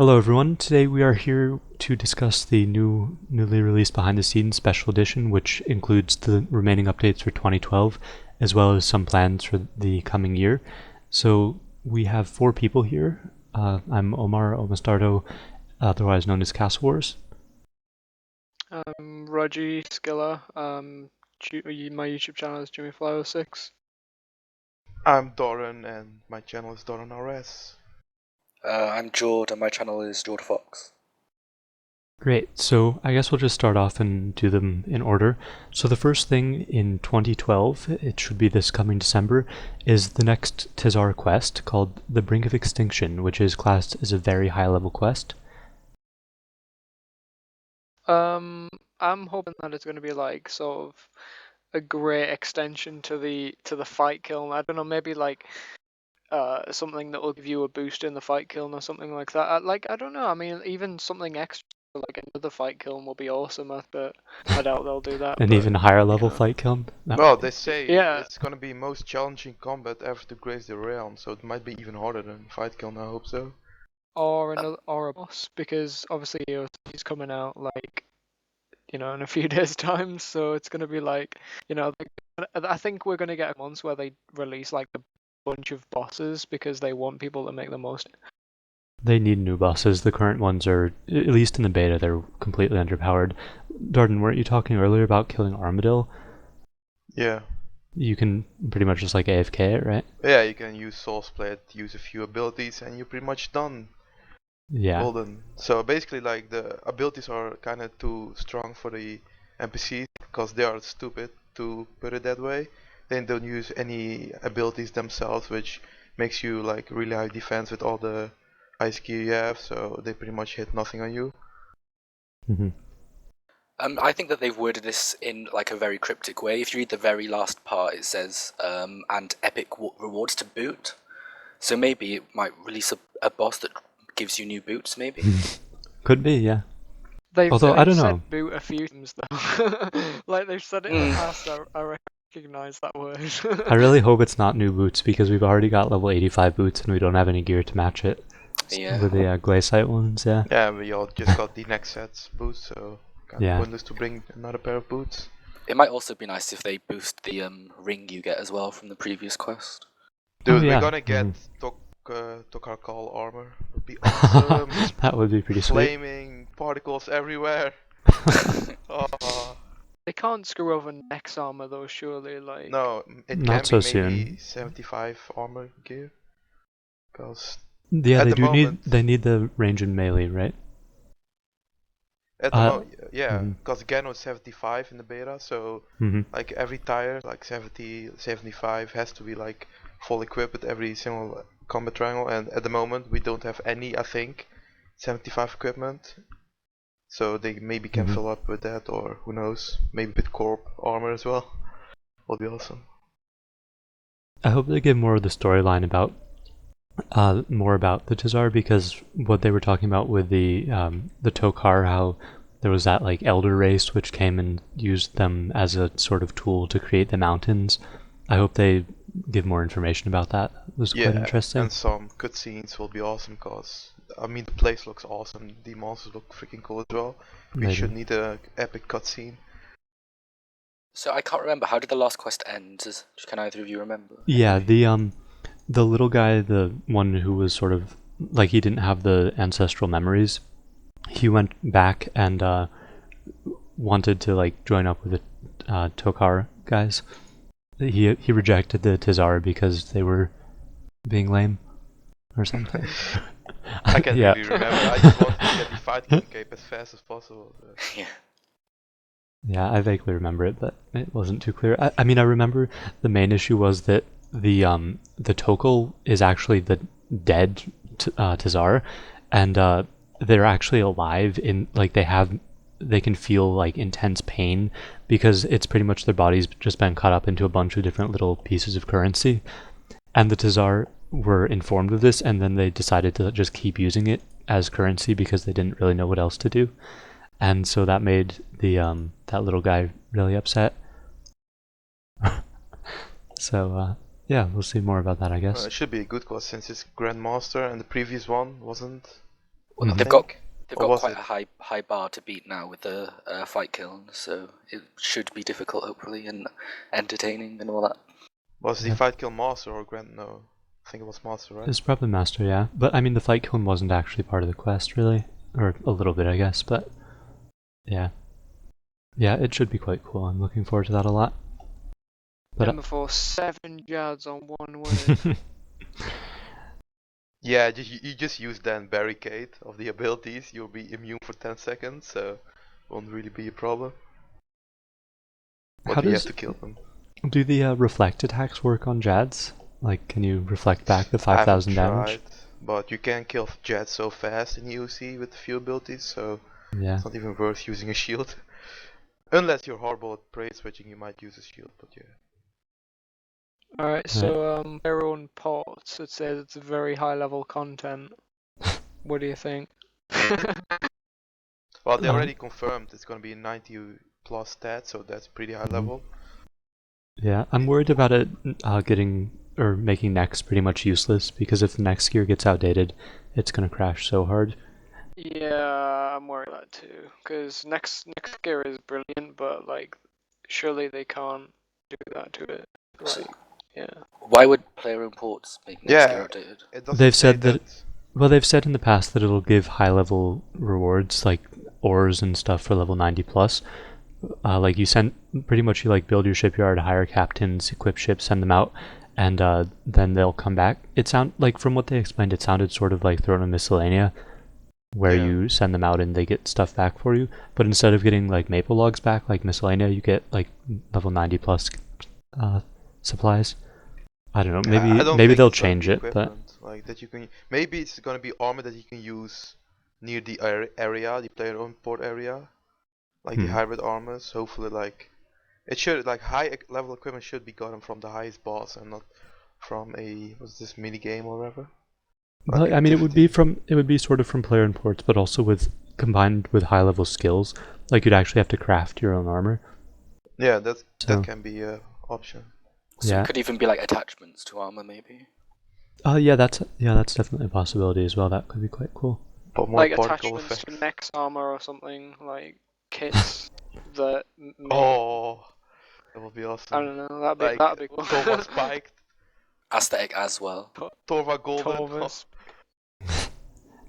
Hello everyone, today we are here to discuss the newly released behind the scenes special edition, which includes the remaining updates for 2012 as well as some plans for the coming year. So we have four people here. I'm Omustardo, otherwise known as Castle Wars. Rogiee, Skiller, my YouTube channel is JimmyFlower6. I'm Dardan and my channel is Dardan RS. I'm Joord and my channel is Joord Fox. Great, so I guess we'll just start off and do them in order. So the first thing in 2012, it should be this coming December, is the next Tizar quest called The Brink of Extinction, which is classed as a very high level quest. I'm hoping that it's going to be like sort of a great extension to the fight kiln. I don't know, maybe like something that will give you a boost in the fight kiln or something like that. I don't know. I mean, even something extra like another fight kiln will be awesome, but I doubt they'll do that. An but, even higher level fight kiln? Well, they say Yeah. it's gonna be most challenging combat ever to grace the realm, so it might be even harder than Fight Kill, I hope so. Or a boss, because obviously he's coming out like, in a few days' time, so it's gonna be like, I think we're gonna get months where they release like a bunch of bosses because they want people to make the most. They need new bosses. The current ones are, at least in the beta, they're completely underpowered. Dardan, weren't you talking earlier about killing Armadillo? Yeah. You can pretty much just like AFK it, right? Yeah, you can use Soul Split, use a few abilities, and you're pretty much done. Yeah. Golden. So basically, like, the abilities are kind of too strong for the NPCs because they are stupid, to put it that way. They don't use any abilities themselves, which makes you like really high defense with all the ice gear you have, so they pretty much hit nothing on you. Mm-hmm. I think that they've worded this in like a very cryptic way. If you read the very last part, it says, and epic rewards to boot. So maybe it might release a boss that gives you new boots, maybe? Could be, yeah. They've I don't said know. boot a few times though. Like they've said it in the past. I recognize that word. I really hope it's not new boots because we've already got level 85 boots and we don't have any gear to match it. Yeah. With the glaciite ones, yeah. Yeah, we all just got the next set's boots, so kind Yeah. of pointless to bring another pair of boots. It might also be nice if they boost the ring you get as well from the previous quest. Dude, Oh, yeah. we're gonna get Tokarkal armor. Would be awesome. That would be pretty sweet. Flaming particles everywhere. Oh. They can't screw over next armor though, surely. Like No, it Not can so be maybe soon. 75 armor gear. Because Yeah, at they the do moment, they need the range and melee, right? at the moment, yeah, mhm. because Gano is 75 in the beta, so like every tire, like 70, 75 has to be like full equipped with every single combat triangle, and at the moment we don't have any, I think, 75 equipment. So they maybe can fill up with that, or who knows, maybe with corp armor as well. Will be awesome. I hope they give more of the storyline about more about the Tizar, because what they were talking about with the Tokar, how there was that like elder race which came and used them as a sort of tool to create the mountains. I hope they give more information about that. It was quite interesting. And some cutscenes will be awesome, cause I mean the place looks awesome. The monsters look freaking cool as well. We should need a epic cutscene. So I can't remember, how did the last quest end? Can either of you remember? Yeah, the little guy, the one who was sort of like he didn't have the ancestral memories, he went back and wanted to like join up with the Tokar guys. He rejected the Tizar because they were being lame or something. I can't really remember. I just wanted to get the fight cape as fast as possible. Yeah. Yeah, I vaguely remember it, but it wasn't too clear. I mean, I remember the main issue was that the Tokal is actually the dead Tizar, and they're actually alive in like they can feel like intense pain because it's pretty much their body's just been cut up into a bunch of different little pieces of currency, and the Tizar were informed of this, and then they decided to just keep using it as currency because they didn't really know what else to do. And so that made the that little guy really upset. So yeah, we'll see more about that, I guess. It should be a good quest since it's Grandmaster and the previous one wasn't Well, I they've think. Or got was quite it? a high bar to beat now with the fight kiln, so it should be difficult, hopefully, and entertaining and all that. Was the Yeah. fight kill master or grand? No, I think it was master, right? It's probably master, yeah. But I mean, the fight kiln wasn't actually part of the quest, really, or a little bit, I guess. But yeah, yeah, it should be quite cool. I'm looking forward to that a lot. But And before 7 yards on 1 word. Yeah, you just use then barricade of the abilities. You'll be immune for 10 seconds, so won't really be a problem. But how we have does to kill them. do the reflect attacks work on Jads? Like, can you reflect back the I haven't 5,000 damage? tried, but you can kill Jet so fast in UC with a few abilities, so Yeah. it's not even worth using a shield. Unless you're horrible at parade switching, you might use a shield, but yeah. Alright, so their own ports, it says it's very high level content. What do you think? Well, they already confirmed it's gonna be 90 plus stats, so that's pretty high level. Yeah, I'm worried about it getting or making Nex pretty much useless because if the Nex gear gets outdated, it's gonna crash so hard. Yeah, I'm worried about that too. Because next gear is brilliant, but like, surely they can't do that to it. Like, yeah. Why would player imports make next gear Yeah, outdated? it doesn't They've say said that. Well, they've said in the past that it'll give high level rewards like ores and stuff for level 90 plus. Like you send pretty much you like build your shipyard, hire captains, equip ships, send them out, and then they'll come back. It sound like from what they explained, it sounded sort of like Throne of Miscellanea, where Yeah. you send them out and they get stuff back for you. But instead of getting like maple logs back like Miscellanea, you get like level 90 plus supplies. I don't know. I don't Maybe think they'll it's gonna change be it, but equipment like that you can. Maybe it's gonna be armor that you can use near the area, the player owned port area, like the hybrid armors. Hopefully, like it should like high level equipment should be gotten from the highest boss and not from a what's this mini game or whatever. Like well, I mean, activity. it would be sort of from player imports, but also with combined with high level skills. Like you'd actually have to craft your own armor. Yeah, So that can be a option. So yeah, it could even be like attachments to armor, maybe. that's definitely a possibility as well. That could be quite cool. But more Like particle attachments effect. to Nex armor or something, like kits that make, Oh, that would be I awesome. don't know, that'd Like be cool. Tova spiked, Aesthetic as well. Tova golden. Tovas.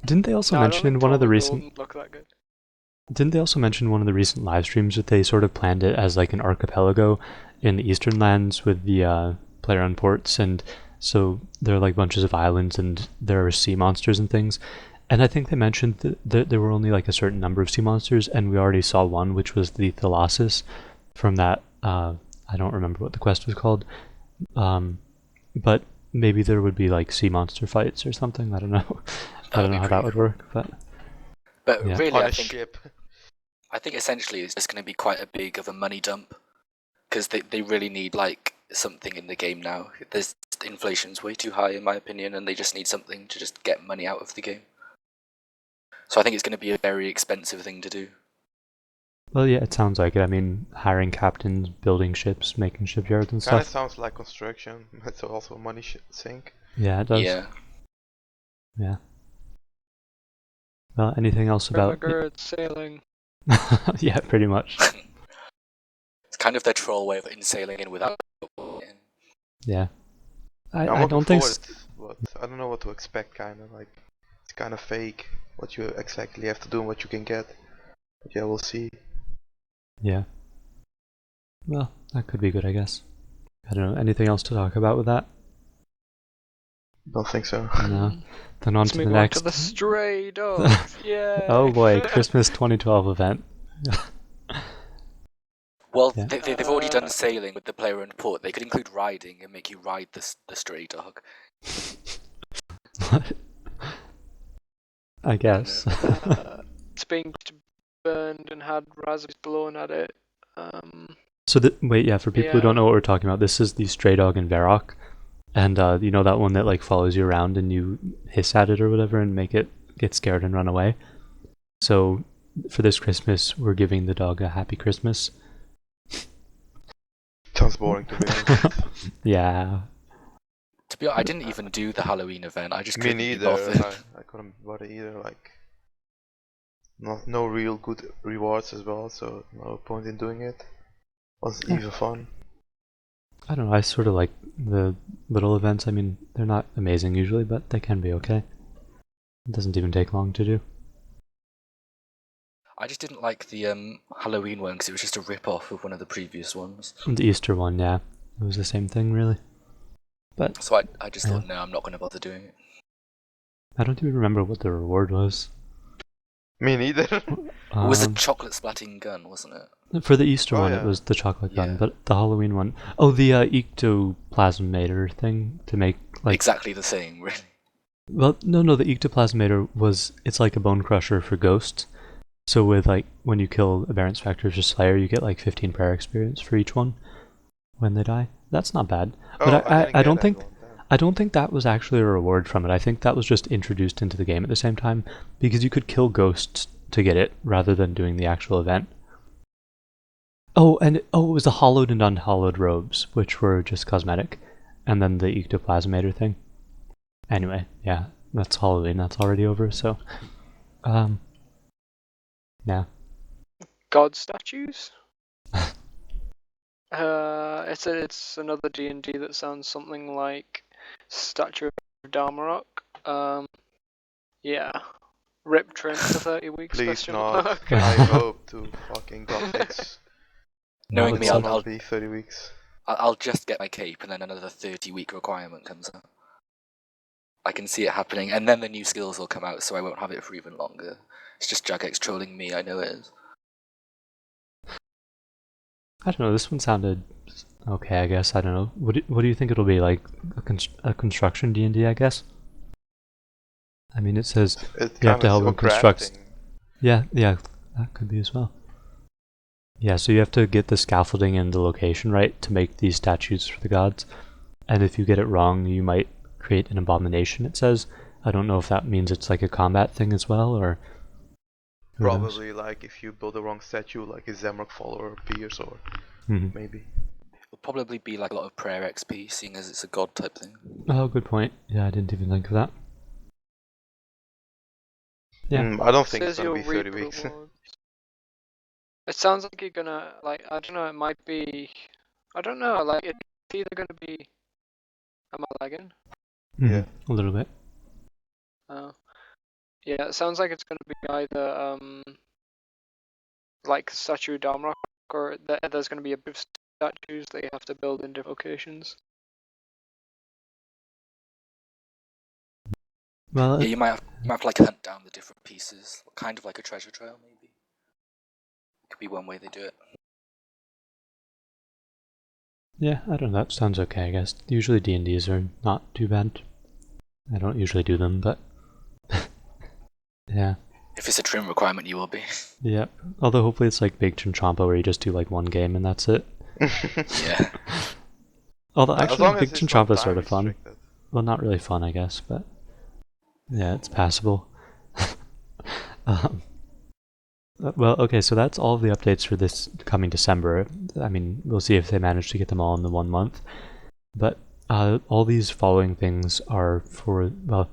Didn't they also No, I don't mention in think one of the Tova recent? Golden look that good. Didn't they also mention one of the recent live streams that they sort of planned it as like an archipelago in the eastern lands with the player on ports, and so there are like bunches of islands and there are sea monsters and things. And I think they mentioned that there were only like a certain number of sea monsters, and we already saw one, which was the Thalassus from that. I don't remember what the quest was called, but maybe there would be like sea monster fights or something. I don't know. I don't know how that would work, but yeah. Really, On I a think ship. essentially it's just going to be quite a big of a money dump because they really need like something in the game now. There's inflation's way too high in my opinion, and they just need something to just get money out of the game. So I think it's going to be a very expensive thing to do. Well, yeah, it sounds like it. I mean, hiring captains, building ships, making shipyards and Kinda stuff. sounds like construction. It's also a money sink. Yeah, it does. Yeah. Yeah. Well, anything else about? Remigurd sailing. Yeah, pretty much. It's kind of their troll way of sailing in without. Yeah. I'm I looking don't think. forward, but I don't know what to expect. Kinda like it's kind of fake what you exactly have to do and what you can get. But yeah, we'll see. Yeah. Well, that could be good, I guess. I don't know. Anything else to talk about with that? Don't think so. No. Then on Let's to the move on next. to the stray dogs. Yeah. Oh boy, Christmas 2012 event. Well, Yeah. they've already done sailing with the player and port. They could include riding and make you ride the stray dog. I guess. It's being burned and had raspberries blown at it. So wait, yeah, for people who don't know what we're talking about, this is the stray dog in Varrock. And you know that one that like follows you around and you hiss at it or whatever and make it get scared and run away? So for this Christmas, we're giving the dog a happy Christmas. Sounds boring to be honest. Yeah. To be honest, I didn't even do the Halloween event. I just Me couldn't be neither. bothered. I couldn't bother either. Like no real good rewards as well, so no point in doing it. Wasn't even fun. I don't know, I sort of like the little events. I mean, they're not amazing usually, but they can be okay. It doesn't even take long to do. I just didn't like the Halloween one because it was just a rip-off of one of the previous ones. The Easter one, yeah. It was the same thing, really. But So I just thought, no, I'm not going to bother doing it. I don't even remember what the reward was. Me neither. It was a chocolate splatting gun, wasn't it? For the Easter Oh, one, yeah. it was the chocolate gun, Yeah. but the Halloween one... Oh, the ectoplasmator thing to make, like... Exactly the same, really. Well, no, the ectoplasmator was... It's like a bone crusher for ghosts. So with, like, when you kill Aberrant Spectres or Slayer, you get, like, 15 prayer experience for each one when they die. That's not bad. But I don't think... I don't think that was actually a reward from it. I think that was just introduced into the game at the same time, because you could kill ghosts to get it, rather than doing the actual event. It was the hollowed and unhollowed robes, which were just cosmetic, and then the ectoplasmator thing. Anyway, yeah, that's Halloween, that's already over, so... yeah. God statues? It's another D&D that sounds something like Statue of Dharmarok. Yeah. Rip Trim for 30 weeks? Please question not. mark. I hope to fucking Gothics. Knowing it me, Will sucks. not be 30 weeks. I'll just get my cape and then another 30-week requirement comes up. I can see it happening, and then the new skills will come out, so I won't have it for even longer. It's just Jagex trolling me, I know it is. I don't know, this one sounded okay, I guess, I don't know. What do you think it'll be, like a construction D&D, I guess? I mean, it says you have to help them construct... Yeah, that could be as well. Yeah, so you have to get the scaffolding and the location right to make these statues for the gods. And if you get it wrong, you might create an abomination, it says. I don't know if that means it's like a combat thing as well, or... Probably like if you build the wrong statue, like a Zemrock follower appears, or maybe. It'll probably be like a lot of prayer XP, seeing as it's a god type thing. Oh, good point. Yeah, I didn't even think of that. Yeah. I don't think it's Says gonna you'll be 30 reap weeks. rewards. It sounds like you're gonna, like, I don't know, it might be... I don't know, like, it's either gonna be... Am I lagging? Yeah. A little bit. Oh. Yeah, it sounds like it's gonna be either, like, Statue of Dharmarok, or there's gonna be a bit of statues that you have to build in different locations. Well, Yeah, you might have to like hunt down the different pieces, kind of like a treasure trail, maybe. Could be one way they do it. yeah, I don't know, that sounds okay, I guess. Usually D&Ds are not too bad. I don't usually do them, but... yeah. If it's a trim requirement, you will be. Yeah. Although hopefully it's like Big Chinchompa where you just do like one game and that's it. Yeah. Although As actually long Big as it's not Chinchompa is sort time of fun. restricted. Well, not really fun, I guess, but... yeah, it's passable. Well, okay, so that's all of the updates for this coming December. I mean, we'll see if they manage to get them all in the 1 month. But all these following things are for, well,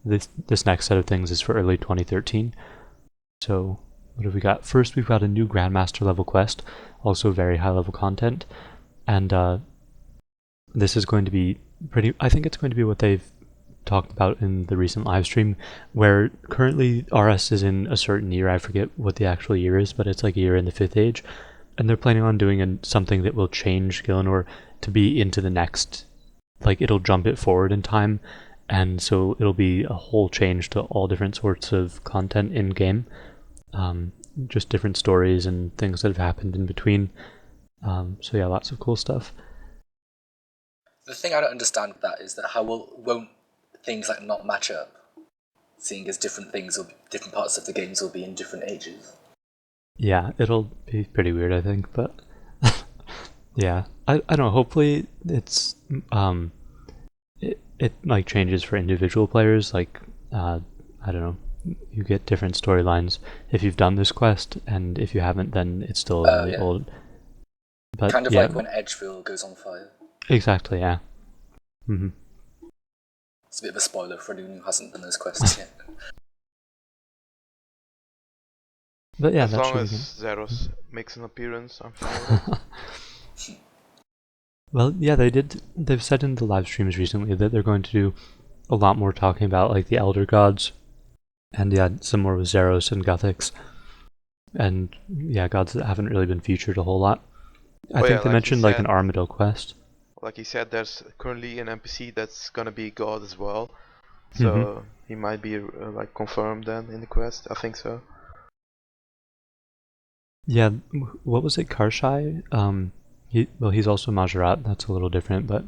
this next set of things is for early 2013. So, what have we got? First, we've got a new Grandmaster level quest, also very high level content. And this is going to be pretty, I think it's going to be what they've talked about in the recent live stream, where currently RS is in a certain year. I forget what the actual year is, but it's like a year in the 5th age, and they're planning on doing something that will change Gielinor to be into the next, like it'll jump it forward in time, and so it'll be a whole change to all different sorts of content in game, just different stories and things that have happened in between. So yeah, lots of cool stuff. The thing I don't understand with that is that how won't things like not match up, seeing as different parts of the games will be in different ages. Yeah, it'll be pretty weird, I think, but yeah, I don't know. Hopefully, it's it like changes for individual players. Like I don't know, you get different storylines if you've done this quest, and if you haven't, then it's still really old. But kind of yeah, like when Edgeville goes on fire. Exactly. Yeah. It's a bit of a spoiler for anyone who hasn't done those quests yet. But yeah, As that long should as be good. Zeros makes an appearance, I'm fine with it. Well, yeah, they've said in the live streams recently that they're going to do a lot more talking about like the Elder Gods, and yeah, some more with Zeros and Gothics, and yeah, gods that haven't really been featured a whole lot. I But think yeah, they like he mentioned like said, an Armadyl quest. like he said, there's currently an NPC that's gonna be God as well. Mm-hmm. So he might be like confirmed then in the quest. I think so. Yeah, what was it, Karshai? He's also Majorat. That's a little different, but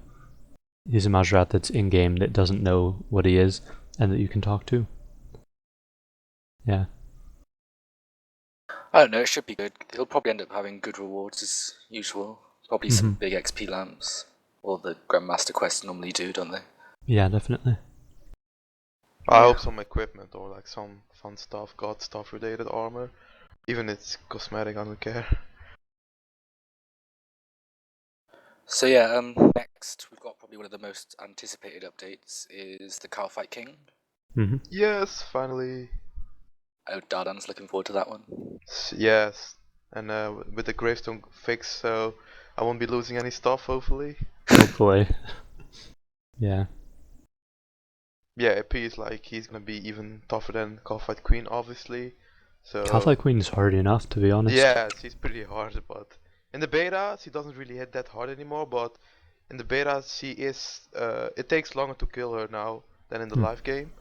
he's a Majorat that's in game that doesn't know what he is and that you can talk to. Yeah. I don't know, it should be good. He'll probably end up having good rewards as usual. Probably some big XP lamps. Or the Grandmaster quests normally do, don't they? Yeah, definitely. I Yeah. hope some equipment or like some fun stuff, God stuff related armor. Even if it's cosmetic, I don't care. So yeah, next we've got probably one of the most anticipated updates is the Calfight King. Mm-hmm. Yes, finally. Oh, Dardan's looking forward to that one. Yes, and with the gravestone fix, so I won't be losing any stuff. Hopefully. Hopefully. Yeah. Yeah, it appears like he's gonna be even tougher than Calfight Queen, obviously. So Calfight Queen is hard enough, to be honest. yeah, she's pretty hard, but in the beta she doesn't really hit that hard anymore. But in the beta she is. It takes longer to kill her now than in the live game.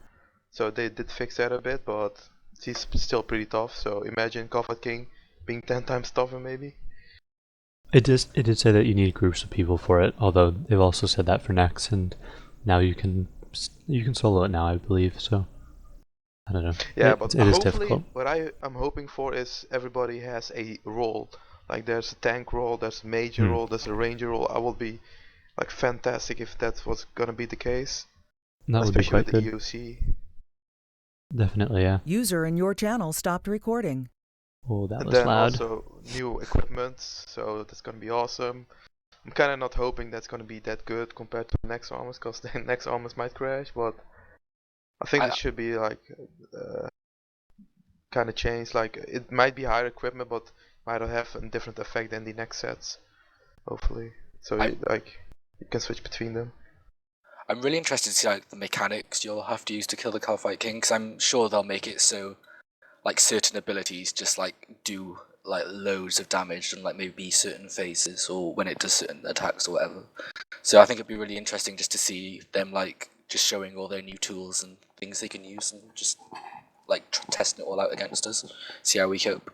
So they did fix that a bit, but she's still pretty tough. So imagine Calfight King being 10 times tougher, maybe. It did say that you need groups of people for it, although they've also said that for next, and now you can solo it now, I believe. So I don't know. Yeah, but it is hopefully difficult. what I'm hoping for is everybody has a role. Like there's a tank role, there's a major role, there's a ranger role. I will be like fantastic if that was gonna be the case. That would be Especially quite with the good. EOC. Definitely, yeah. User in your channel stopped recording. Oh, that And was then loud. also new equipment, so that's gonna be awesome. I'm kinda not hoping that's gonna be that good compared to the next armors, cause the next armors might crash, but I think it should be like kind of changed. Like it might be higher equipment, but might have a different effect than the next sets. Hopefully, so you can switch between them. I'm really interested to see like the mechanics you'll have to use to kill the Calfight King, because I'm sure they'll make it so like certain abilities just like do like loads of damage and like maybe certain phases or when it does certain attacks or whatever. So I think it'd be really interesting just to see them like just showing all their new tools and things they can use and just like testing it all out against us. See how we cope.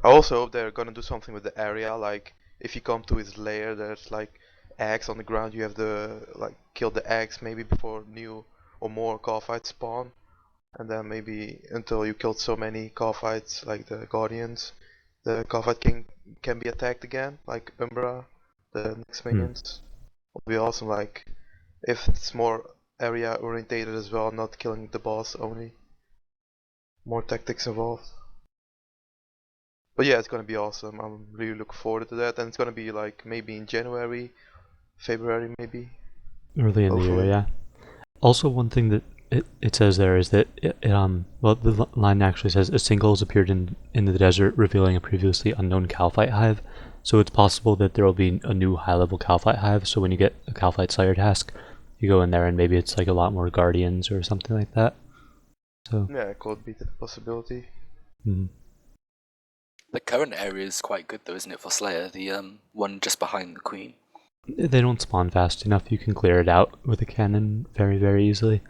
I also hope they're gonna do something with the area. Like if you come to his lair, there's like eggs on the ground. You have to like kill the eggs maybe before new or more Calfights spawn. And then maybe until you killed so many Calfights, like the Guardians, the Calfight King can be attacked again, like Umbra, the next minions. Would be awesome, like if it's more area orientated as well, not killing the boss only. More tactics involved. But yeah, it's gonna be awesome. I'm really looking forward to that, and it's gonna be like maybe in January, February maybe. Early in the year, yeah. Also, one thing that it says there is that well, the line actually says a single has appeared in the desert, revealing a previously unknown Calfight hive. So it's possible that there will be a new high-level Calfight hive. So when you get a Calfight Slayer task, you go in there and maybe it's like a lot more Guardians or something like that. So yeah, it could be the possibility. The current area is quite good though, isn't it, for Slayer? The one just behind the Queen. They don't spawn fast enough. You can clear it out with a cannon very, very easily.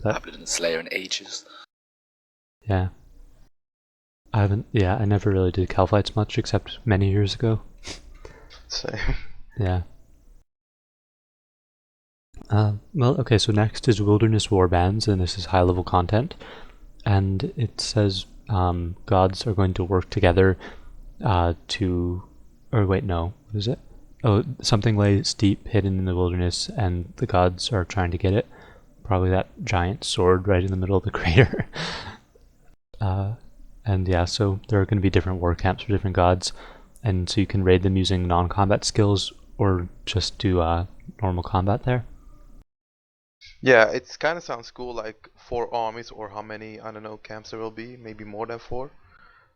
I haven't done Slayer in ages. Yeah. I never really did Calfights much except many years ago. Same. Yeah. Well, okay, so next is Wilderness Warbands, and this is high-level content. And it says gods are going to work together to... Or wait, no. What is it? Oh, something lays deep, hidden in the wilderness, and the gods are trying to get it. Probably that giant sword right in the middle of the crater. And yeah, so there are going to be different war camps for different gods, and so you can raid them using non-combat skills or just do normal combat there. Yeah, it kind of sounds cool, like 4 armies or how many, I don't know, camps there will be, maybe more than 4,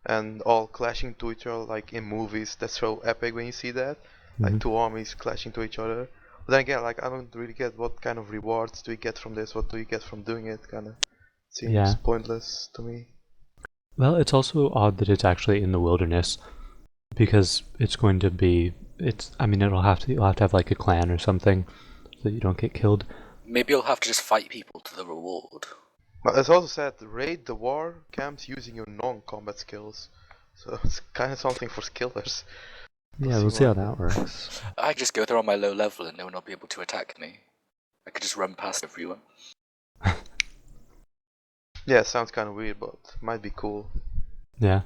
and all clashing to each other, like in movies. That's so epic when you see that, like 2 armies clashing to each other. But then again, like I don't really get what kind of rewards do you get from this, what do you get from doing it, kind of seems Yeah. pointless to me. Well, it's also odd that it's actually in the wilderness because it's going to be. I mean, you'll have to have like a clan or something so that you don't get killed. Maybe you'll have to just fight people to the reward. But it's also said raid the war camps using your non-combat skills, so it's kind of something for skillers. Yeah, we'll see how that works. I just go there on my low level and no one will be able to attack me. I could just run past everyone. Yeah, sounds kind of weird, but might be cool. Yeah.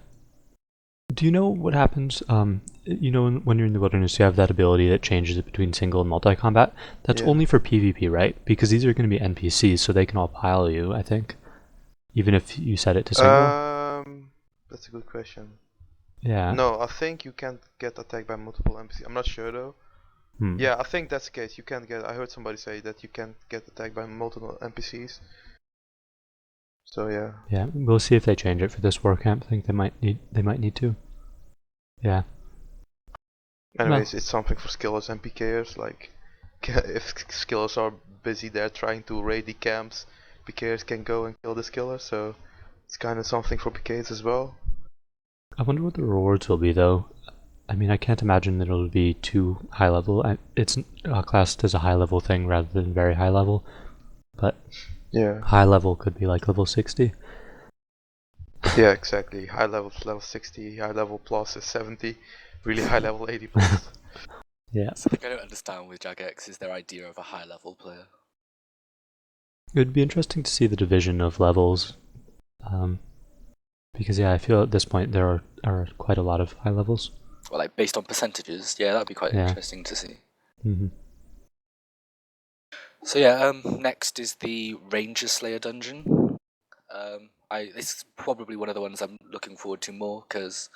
Do you know what happens? You know, when you're in the wilderness, you have that ability that changes it between single and multi-combat. That's Yeah. only for PvP, right? Because these are going to be NPCs, so they can all pile you, I think. Even if you set it to single. That's a good question. Yeah. No, I think you can't get attacked by multiple NPCs. I'm not sure though. Yeah, I think that's the case. You can't get. I heard somebody say that you can't get attacked by multiple NPCs. So yeah. Yeah, we'll see if they change it for this war camp. I think they might need to. Yeah. Anyways, it's something for skillers and PKers. Like, if skillers are busy there trying to raid the camps, PKers can go and kill the skillers. So it's kind of something for PKs as well. I wonder what the rewards will be, though. I mean, I can't imagine that it'll be too high level. It's classed as a high level thing rather than very high level, but yeah, high level could be like level 60. Yeah, exactly. High level is level 60. High level plus is 70. Really high level 80 plus. Yeah. Something I don't understand with Jagex is their idea of a high level player. It would be interesting to see the division of levels, because yeah, I feel at this point there are quite a lot of high levels. Well, like based on percentages, yeah, that'd be quite interesting to see. So yeah, next is the Ranger Slayer dungeon. This is probably one of the ones I'm looking forward to more because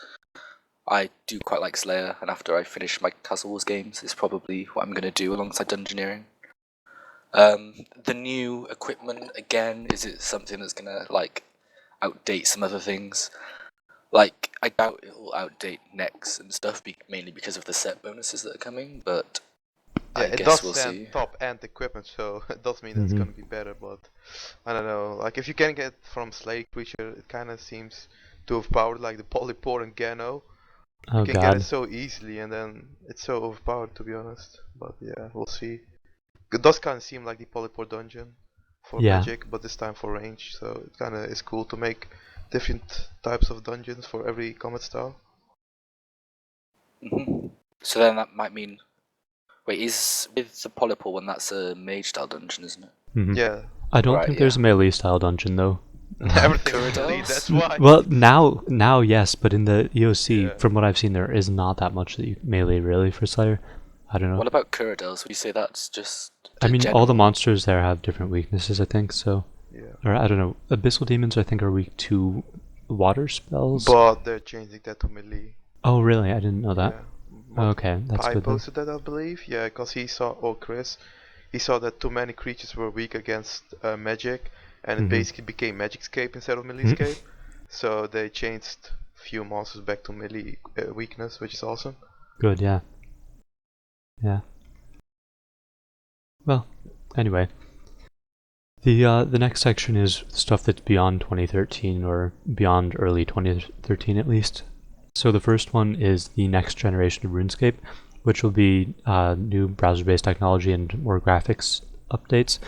I do quite like Slayer, and after I finish my Castle Wars games, it's probably what I'm going to do alongside dungeoneering. The new equipment, again, is it something that's going to like outdate some other things? Like, I doubt it will outdate necks and stuff, mainly because of the set bonuses that are coming, but yeah, I it guess does we'll send see. top end equipment, so it does mean it's gonna be better, but I don't know. Like, if you can get from Slay Creature, it kind of seems to overpowered, like the Polypore and Gano. Oh You can get it god. so easily, and then it's so overpowered, to be honest. But yeah, we'll see. It does kind of seem like the Polypore dungeon for Yeah. magic, but this time for range, so it kind of is cool to make different types of dungeons for every combat style. So then that might mean... Wait, is with the Polypore one, that's a mage style dungeon, isn't it? Yeah. I don't think there's a melee style dungeon though. Everything is melee, that's why. Well, now yes, but in the EOC, from what I've seen, there is not that much that you melee really for Slayer. I don't know. What about Kuradels? Would you say that's just I mean, general? all the monsters there have different weaknesses, I think, so... Yeah. Or, I don't know, Abyssal Demons, I think, are weak to water spells? But they're changing that to melee. Oh, really? I didn't know that. Yeah. Okay, that's I good then. posted that, I believe. Yeah, because he saw, Chris, he saw that too many creatures were weak against magic, and it basically became Magicscape instead of Meleescape. So they changed few monsters back to melee weakness, which is awesome. Good, yeah. Yeah. Well, anyway. The next section is stuff that's beyond 2013, or beyond early 2013 at least. So the first one is the next generation of RuneScape, which will be new browser-based technology and more graphics updates.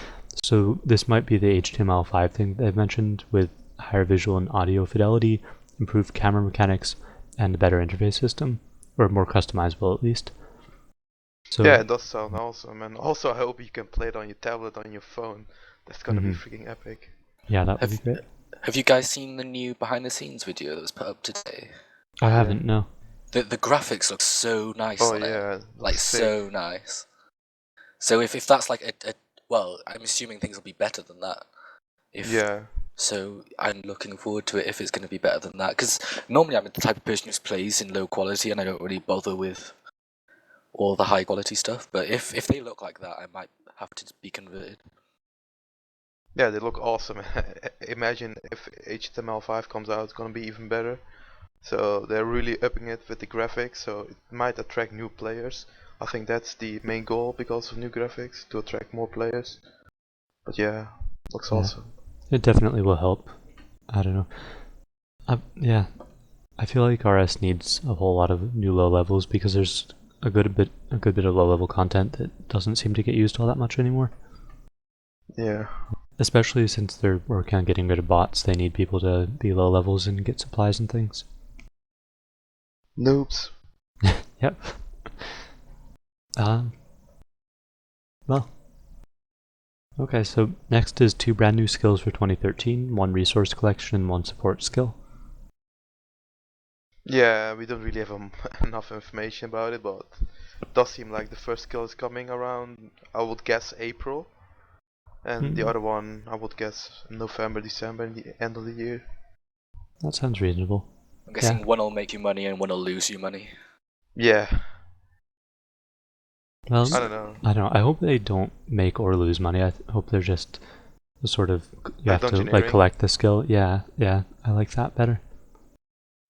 So this might be the HTML5 thing they've mentioned, with higher visual and audio fidelity, improved camera mechanics, and a better interface system, or more customizable at least. So, yeah, it does sound awesome, and also I hope you can play it on your tablet, on your phone. That's gonna be freaking epic. Yeah, that would be great. Have you guys seen the new behind the scenes video that was put up today? I haven't, no. The graphics look so nice on it. Like, so nice. So if that's like well, I'm assuming things will be better than that. So I'm looking forward to it if it's going to be better than that. Because normally I'm the type of person who plays in low quality and I don't really bother with all the high quality stuff. But if they look like that, I might have to be converted. Yeah, they look awesome. Imagine if HTML5 comes out, it's gonna be even better. So they're really upping it with the graphics, so it might attract new players. I think that's the main goal because of new graphics, to attract more players. But yeah, looks awesome. It definitely will help. I don't know. Yeah, I feel like RS needs a whole lot of new low levels because there's a good bit of low level content that doesn't seem to get used all that much anymore. Yeah. Especially since they're working on getting rid of bots, they need people to be low levels and get supplies and things. Noobs. Yep. Well. Okay, so next is 2 brand new skills for 2013, 1 resource collection and 1 support skill. Yeah, we don't really have enough information about it, but it does seem like the first skill is coming around, I would guess April. And the other one, I would guess November, December, in the end of the year. That sounds reasonable. I'm guessing one will make you money and one will lose you money. Yeah. Well, I don't know. I hope they don't make or lose money. I hope they're just sort of, you Like have to dungeoneering. collect the skill. Yeah, I like that better.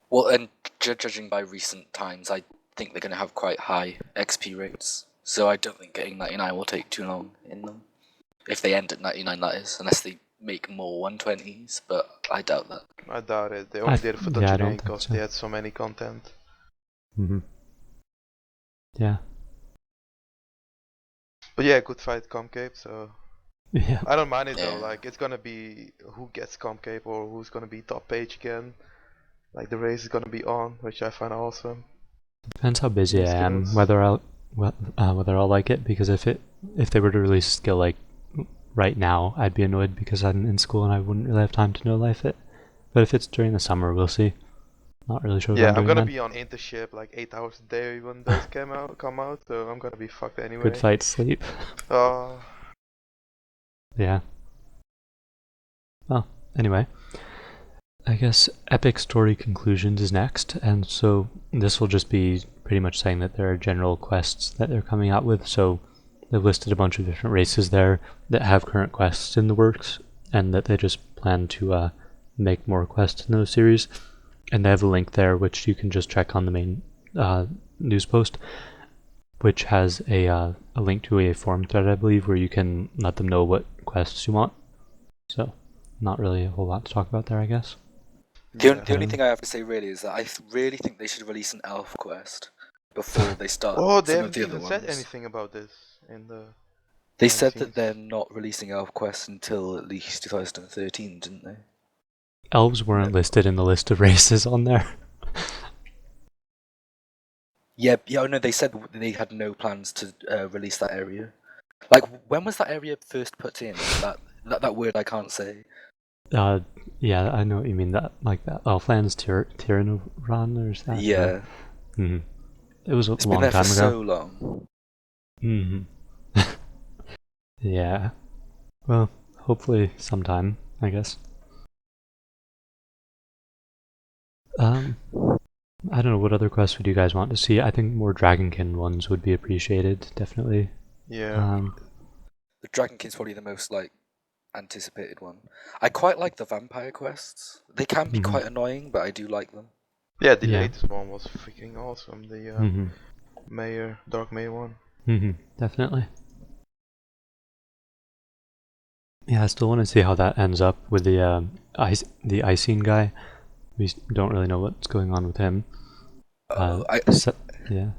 Well, and judging by recent times, I think they're going to have quite high XP rates. So I don't think getting 99 will take too long in them. If they end at 99, that is, unless they make more 120s, but I doubt that. I doubt it. They only did it for dungeoneering because they had so many content. Yeah. But yeah, good fight Comcape, so Yeah. I don't mind it though. Like, it's gonna be who gets Comcape or who's gonna be top page again. Like, the race is gonna be on, which I find awesome. Depends how busy I am, whether I'll like it. Because if they were to release a skill like right now, I'd be annoyed because I'm in school and I wouldn't really have time to know life it. But if it's during the summer, we'll see. Not really sure. Yeah, I'm gonna be on internship like 8 hours a day when those come out, so I'm gonna be fucked anyway. Good fight, sleep. Yeah. Well, anyway, I guess Epic Story Conclusions is next, and so this will just be pretty much saying that there are general quests that they're coming out with. So they've listed a bunch of different races there that have current quests in the works, and that they just plan to make more quests in those series. And they have a link there which you can just check on the main news post, which has a link to a forum thread, I believe, where you can let them know what quests you want. So, not really a whole lot to talk about there, I guess. The only thing I have to say really is that I really think they should release an elf quest before they start they some of the haven't other even said ones. anything about this in the... They said that they're not releasing elf quests until at least 2013, didn't they? Elves weren't listed in the list of races on there. Yeah, no, they said they had no plans to release that area. Like, when was that area first put in? That word I can't say. Yeah, I know what you mean. That, like, that Elfland's Tyrannoran, or is that? Yeah. It was a It's long been there time for ago. so long. Yeah. Well, hopefully sometime, I guess. I don't know, what other quests would you guys want to see? I think more Dragonkin ones would be appreciated, definitely. Yeah. The Dragonkin's probably the most, like, anticipated one. I quite like the vampire quests. They can be quite annoying, but I do like them. Yeah, the latest one was freaking awesome. The Dark Mayor one. Definitely. Yeah, I still want to see how that ends up with the Icene guy. We don't really know what's going on with him. Yeah.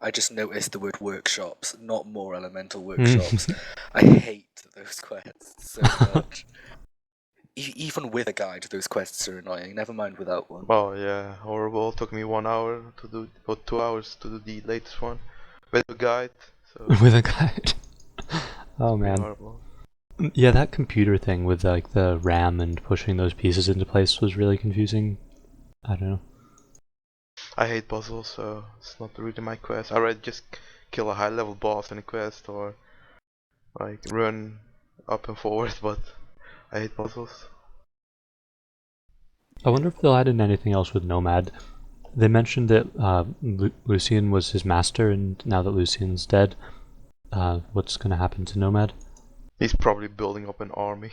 I just noticed the word workshops, not more elemental workshops. I hate those quests so much. Even with a guide, those quests are annoying. Never mind without one. Oh yeah, horrible. Took me 1 hour to do, or 2 hours to do the latest one with a guide. So with a guide. Oh man. Horrible. Yeah, that computer thing with like the RAM and pushing those pieces into place was really confusing. I don't know. I hate puzzles, so it's not really my quest. I rather just kill a high level boss in a quest or like run up and forward, but I hate puzzles. I wonder if they'll add in anything else with Nomad. They mentioned that Lucian was his master, and now that Lucian's dead, what's going to happen to Nomad? He's probably building up an army.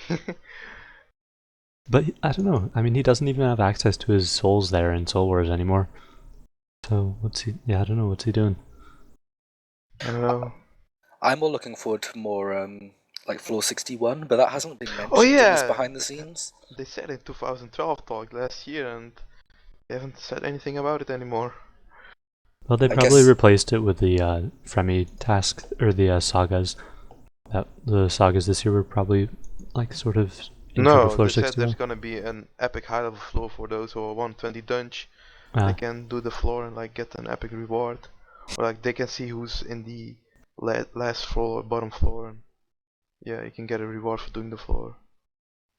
But I don't know. I mean, he doesn't even have access to his souls there in Soul Wars anymore. So what's he? Yeah, I don't know. What's he doing? I don't know. I'm more looking forward to more like Floor 61, but that hasn't been mentioned Oh in this yeah, behind the scenes. they said in 2012 talk last year, and they haven't said anything about it anymore. Well, they I probably guess replaced it with the Fremi tasks or the sagas. The sagas this year were probably like sort of intro to No, Floor they said there's 61. gonna be an epic high level floor for those who are 120 dunge. They Ah, can do the floor and like get an epic reward, or like they can see who's in the last floor or bottom floor, and yeah, you can get a reward for doing the floor.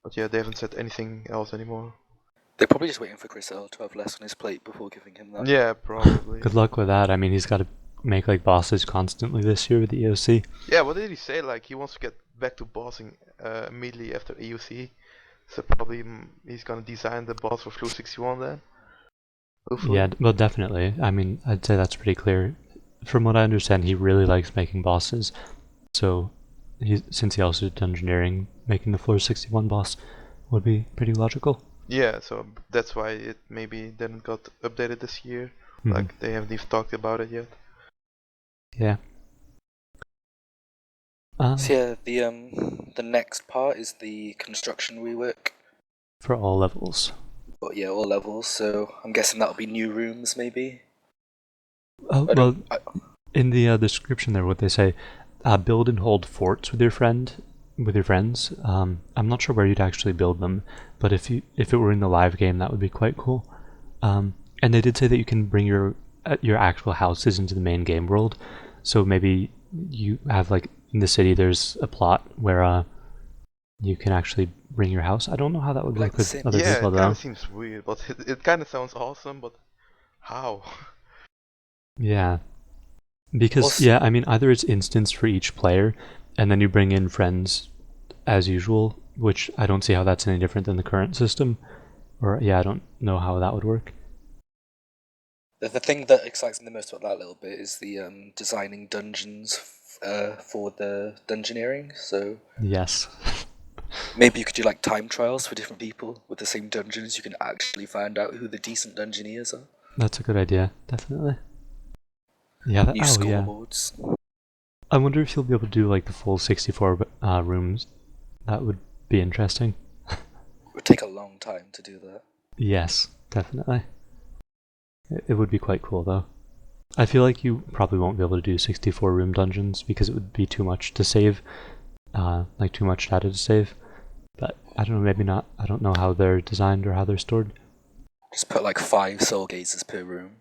But yeah, they haven't said anything else anymore. they're probably just waiting for Chris Earl to have less on his plate before giving him that. Yeah, probably. good luck with that. I mean, he's got to make like bosses constantly this year with the EOC. Yeah, what did he say? Like he wants to get back to bossing immediately after EUC. So probably he's gonna design the boss for Flu 61 then. Hopefully. Yeah, well, definitely. I mean, I'd say that's pretty clear. From what I understand, he really likes making bosses. So, since he also did engineering, making the Floor 61 boss would be pretty logical. Yeah, so that's why it maybe didn't got updated this year. Mhm. Like they haven't even talked about it yet. Yeah. So yeah, the next part is the construction rework. For all levels. But yeah, all levels. So I'm guessing that'll be new rooms, maybe. Oh, I well, don't. in the description there, what they say, build and hold forts with your friends. I'm not sure where you'd actually build them, but if it were in the live game, that would be quite cool. And they did say that you can bring your actual houses into the main game world. So maybe you have like in the city, there's a plot where you can actually bring your house. I don't know how that would Like work with Sims. other Yeah, people it kind though. of seems weird, but it kind of sounds awesome. But how? Yeah. Because, Also, yeah, I mean, either it's instanced for each player, and then you bring in friends as usual, which I don't see how that's any different than the current system. Or, yeah, I don't know how that would work. the thing that excites me the most about that little bit is the designing dungeons for the dungeoneering. So Yes. maybe you could do like time trials for different people with the same dungeons. You can actually find out who the decent dungeoneers are. That's a good idea, definitely. Yeah, New oh, yeah. scoreboards. I wonder if you'll be able to do, like, the full 64 rooms. That would be interesting. It would take a long time to do that. Yes, definitely. It would be quite cool, though. I feel like you probably won't be able to do 64 room dungeons because it would be too much to save, like too much data to save. But I don't know, maybe not. I don't know how they're designed or how they're stored. Just put like 5 soul gazes per room.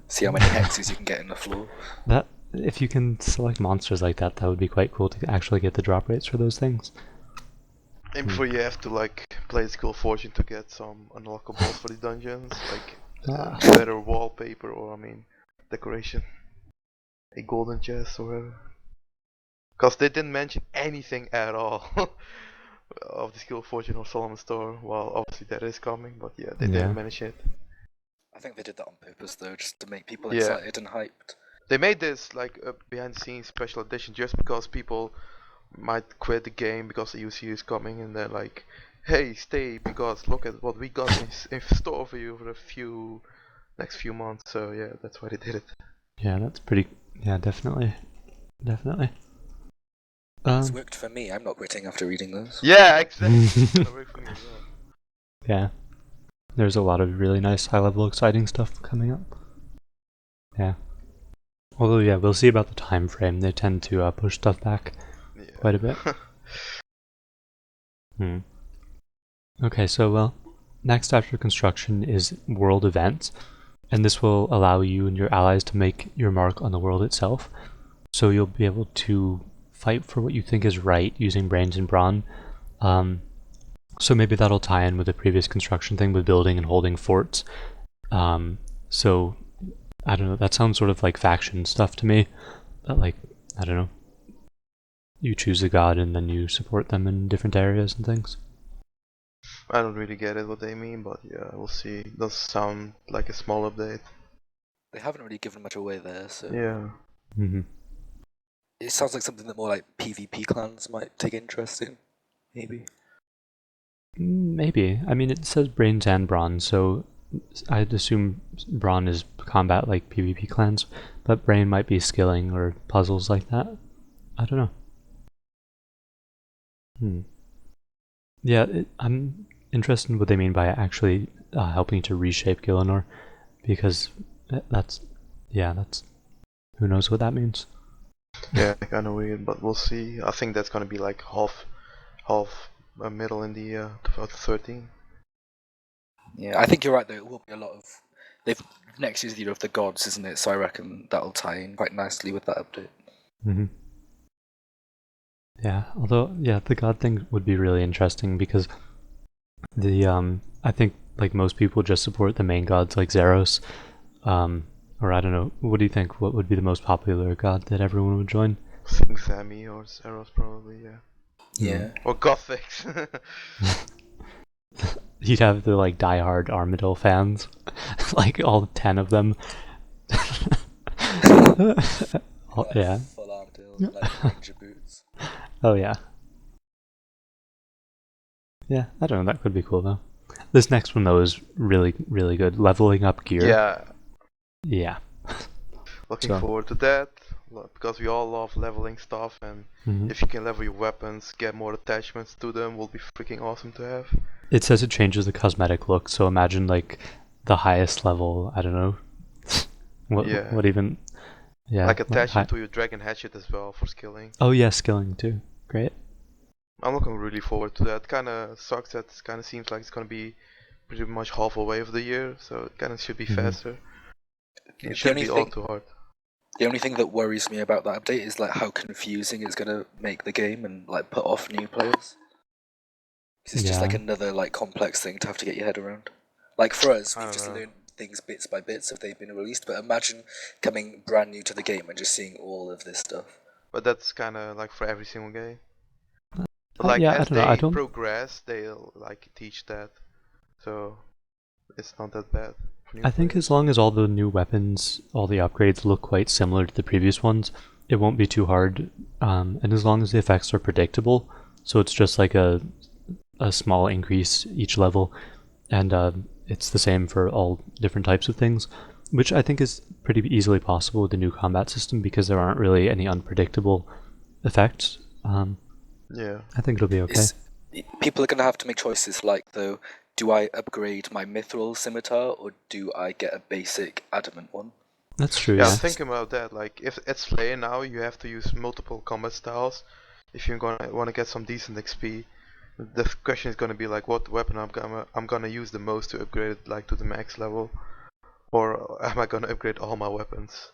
See how many hexes you can get in the floor. That if you can select monsters like that, that would be quite cool to actually get the drop rates for those things. And before you have to like play Skill Fortune to get some unlockables for the dungeons, like better wallpaper or I mean decoration, a golden chest or whatever. Cause they didn't mention anything at all of the Skill Fortune or Solomon Store. Well, obviously that is coming, but yeah, they Yeah. didn't mention it. I think they did that on purpose though, just to make people Yeah. excited and hyped. They made this like a behind the scenes special edition just because people might quit the game because the UC is coming and they're like, hey, stay because look at what we got in store for you for the next few months. So yeah, that's why they did it. Yeah, that's pretty. Yeah, definitely. Definitely. It's worked for me. I'm not quitting after reading those. Yeah, exactly. It's gonna work for me as well. Yeah. There's a lot of really nice, high level, exciting stuff coming up. Yeah. Although, yeah, we'll see about the time frame. They tend to push stuff back Yeah. quite a bit. Okay, so, well, next after construction is world events. And this will allow you and your allies to make your mark on the world itself. So you'll be able to fight for what you think is right using brains and brawn. So maybe that'll tie in with the previous construction thing with building and holding forts. So I don't know, that sounds sort of like faction stuff to me. Like, I don't know, you choose a god and then you support them in different areas and things. I don't really get it what they mean, but yeah, we'll see. It does sound like a small update. They haven't really given much away there, so Yeah. It sounds like something that more like PvP clans might take interest in, maybe. Maybe. I mean, it says brains and brawn, so I'd assume brawn is combat like PvP clans, but brain might be skilling or puzzles like that. I don't know. Yeah, I'm interested in what they mean by actually helping to reshape Gielinor, because that's who knows what that means. Yeah, kind of weird, but we'll see. I think that's gonna be like half middle in the 2013. Yeah, I think you're right though. It will be a lot of. They've next year's the year of the gods, isn't it? So I reckon that'll tie in quite nicely with that update. Mm-hmm. Yeah, although the god thing would be really interesting because the I think like most people just support the main gods like Zeros, or I don't know. What do you think? What would be the most popular god that everyone would join? I think Zami or Zeros probably, yeah. Yeah. Or Gothics. You'd have the like diehard Armadillo fans, like all 10 of them. Yeah. Full Armadillo, like ranger boots. Oh yeah. Yeah, I don't know. That could be cool though. This next one though is really, really good. Leveling up gear. Yeah, Yeah. looking forward to that because we all love leveling stuff, and if you can level your weapons, get more attachments to them, will be freaking awesome to have. It says it changes the cosmetic look, so imagine like the highest level. I don't know. What even? Yeah. Like attachment to your dragon hatchet as well for skilling. Oh yeah, skilling too. Great. I'm looking really forward to that. Kinda sucks that it kinda seems like it's gonna be pretty much halfway of the year, so it kinda should be faster. It shouldn't be all too hard. The only thing that worries me about that update is like how confusing it's gonna make the game and like put off new players. It's just like another like complex thing to have to get your head around. Like for us, we've just learned things bits by bits if they've been released, but imagine coming brand new to the game and just seeing all of this stuff. But that's kinda like for every single game. But like yeah, as I they don't... progress, they'll like teach that. So it's not that bad. I think as long as all the new weapons, all the upgrades look quite similar to the previous ones, it won't be too hard. And as long as the effects are predictable, so it's just like a small increase each level, and it's the same for all different types of things, which I think is pretty easily possible with the new combat system because there aren't really any unpredictable effects. Yeah, I think it'll be okay. People are going to have to make choices like, though, do I upgrade my mithril scimitar or do I get a basic adamant one? That's true, yeah. Thinking about that, like if at Slayer now you have to use multiple combat styles if you're gonna want to get some decent XP. The question is gonna be like, what weapon I'm gonna use the most to upgrade it like to the max level, or am I gonna upgrade all my weapons?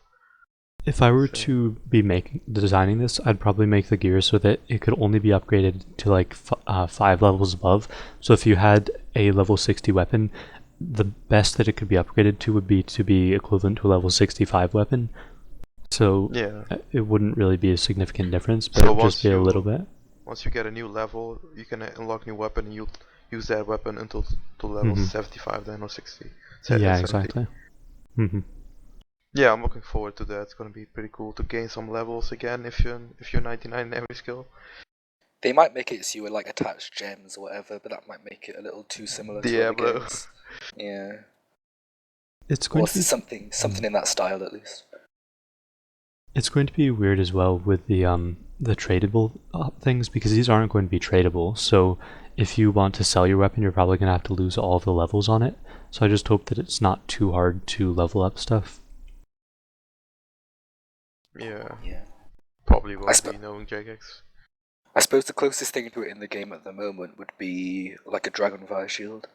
If I were to be designing this, I'd probably make the gear so that it could only be upgraded to like 5 levels above. So if you had a level 60 weapon, the best that it could be upgraded to would be equivalent to a level 65 weapon. So it wouldn't really be a significant difference, but so just be a little bit. Once you get a new level, you can unlock new weapon and you'll use that weapon until to level 75 then, or 60. Yeah, exactly. Yeah, I'm looking forward to that. It's gonna be pretty cool to gain some levels again if you're 99 in every skill. They might make it so you would like attach gems or whatever, but that might make it a little too similar to other games. Yeah. It's going to be something in that style at least. It's going to be weird as well with the tradable things because these aren't going to be tradable. So if you want to sell your weapon, you're probably going to have to lose all of the levels on it. So I just hope that it's not too hard to level up stuff. Yeah. Probably won't be knowing JX. I suppose the closest thing to it in the game at the moment would be like a Dragonfire shield,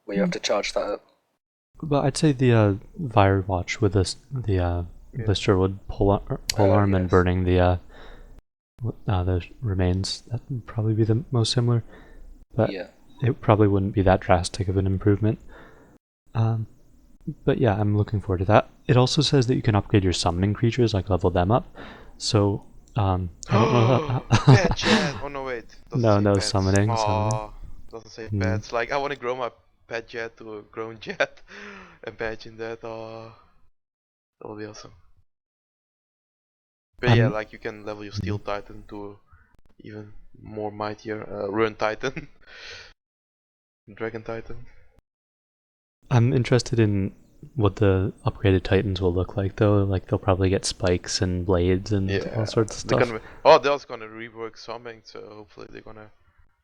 where you have to charge that up. But I'd say the Fire Watch with the Blisterwood polearm and burning the remains, that would probably be the most similar. But it probably wouldn't be that drastic of an improvement. But yeah, I'm looking forward to that. It also says that you can upgrade your summoning creatures, like level them up. So, I don't know. Pet jet! Oh no, wait. No, summoning. Doesn't say pets. Like, I want to grow my pet jet to a grown jet. Imagine that. That'll be awesome. But yeah, like you can level your Steel Titan to even more mightier Rune Titan, Dragon Titan. I'm interested in what the upgraded Titans will look like, though. Like they'll probably get spikes and blades and all sorts of they're stuff. they're also gonna rework summoning, so hopefully they're gonna.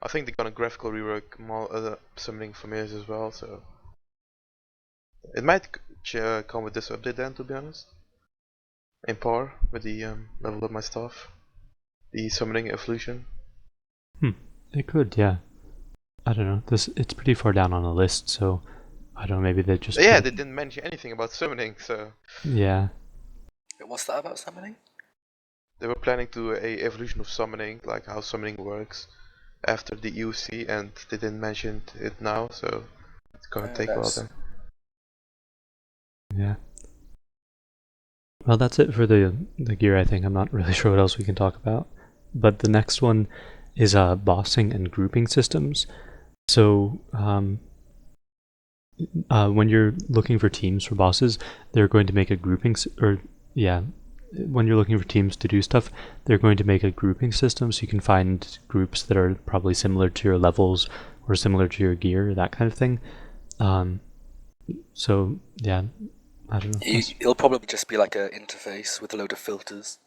I think they're gonna graphical rework summoning familiars as well. So it might come with this update then, to be honest. In par with the level of my stuff, the summoning evolution. It could, yeah. I don't know. It's pretty far down on the list, so I don't know. Maybe they just Yeah, they didn't mention anything about summoning, so yeah. What's that about summoning? they were planning to a evolution of summoning, like how summoning works after the UC, and they didn't mention it now, so it's gonna take a while then. Yeah. Well, that's it for the gear, I think. I'm not really sure what else we can talk about. But the next one is bossing and grouping systems. So when you're looking for teams for bosses, they're going to make a grouping when you're looking for teams to do stuff, they're going to make a grouping system so you can find groups that are probably similar to your levels or similar to your gear, that kind of thing. So yeah, I don't know. It'll probably just be like an interface with a load of filters.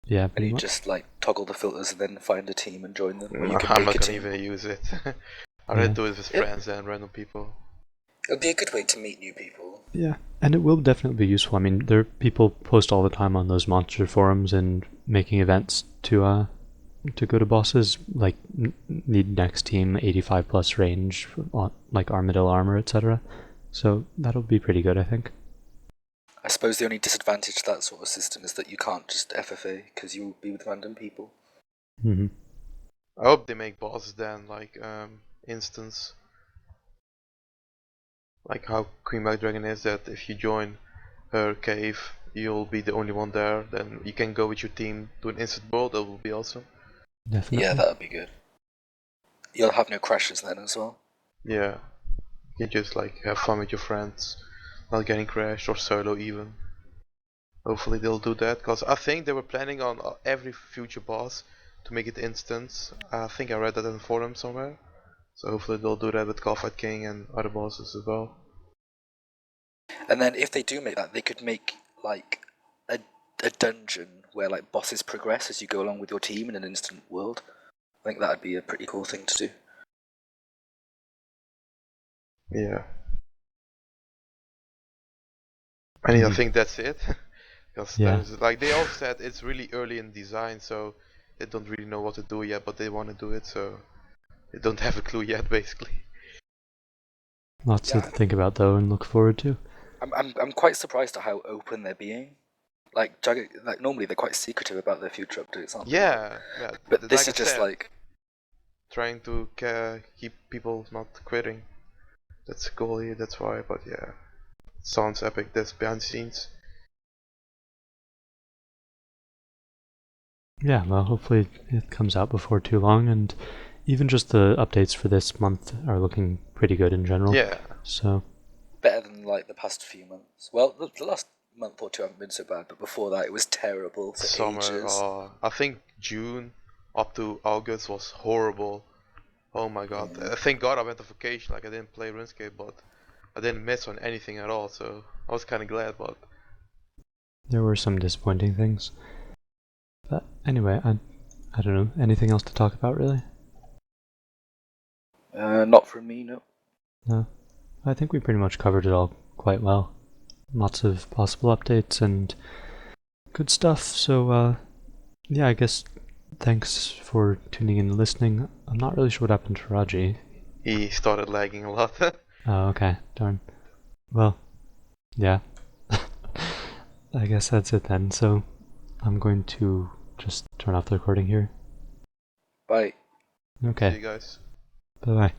Yeah, And you much. just like toggle the filters and then find a team and join them. Or you can I'm make not a gonna team. even use it. I'd rather do it with friends and random people. It'll be a good way to meet new people. Yeah, and it will definitely be useful. I mean, there people post all the time on those monster forums and making events to go to bosses, like need next team 85 plus range, like Armadillo armor, etc. So that'll be pretty good, I think. I suppose the only disadvantage to that sort of system is that you can't just FFA because you will be with random people. Mm-hmm. I hope they make bosses then, like instance. Like how Queen Black Dragon is, that if you join her cave, you'll be the only one there. Then you can go with your team to an instant world. That will be awesome. Definitely. Yeah, that'd be good. You'll have no crashes then as well. Yeah, you just like have fun with your friends, not getting crashed or solo even. Hopefully they'll do that, because I think they were planning on every future boss to make it instance. I think I read that in the forum somewhere. So hopefully they'll do that with Callfight King and other bosses as well. And then if they do make that, they could make like a dungeon where like bosses progress as you go along with your team in an instant world. I think that'd be a pretty cool thing to do. Yeah. And I think that's it. Because there's like they all said it's really early in design, so they don't really know what to do yet, but they want to do it, so they don't have a clue yet, basically. Lots to think about though, and look forward to. I'm quite surprised at how open they're being. Like normally they're quite secretive about their future updates, aren't they? Yeah. But this like is just like trying to keep people not quitting. That's the goal here. That's why. But yeah, it sounds epic. This behind the scenes. Yeah, well, hopefully it comes out before too long, and even just the updates for this month are looking pretty good in general. Yeah. So better than like the past few months. Well, the last month or two haven't been so bad, but before that it was terrible for Summer. ages. I think June up to August was horrible. Oh my god. Thank God I went on vacation. Like I didn't play RuneScape, but I didn't miss on anything at all. So I was kind of glad. But there were some disappointing things. But anyway, I don't know. Anything else to talk about, really? Not from me, no. No. I think we pretty much covered it all quite well. Lots of possible updates and good stuff. So, yeah, I guess thanks for tuning in and listening. I'm not really sure what happened to Rogiee. he started lagging a lot. Oh, okay. Darn. Well, yeah. I guess that's it then. So, I'm going to just turn off the recording here. Bye. Okay. See you guys. Bye-bye.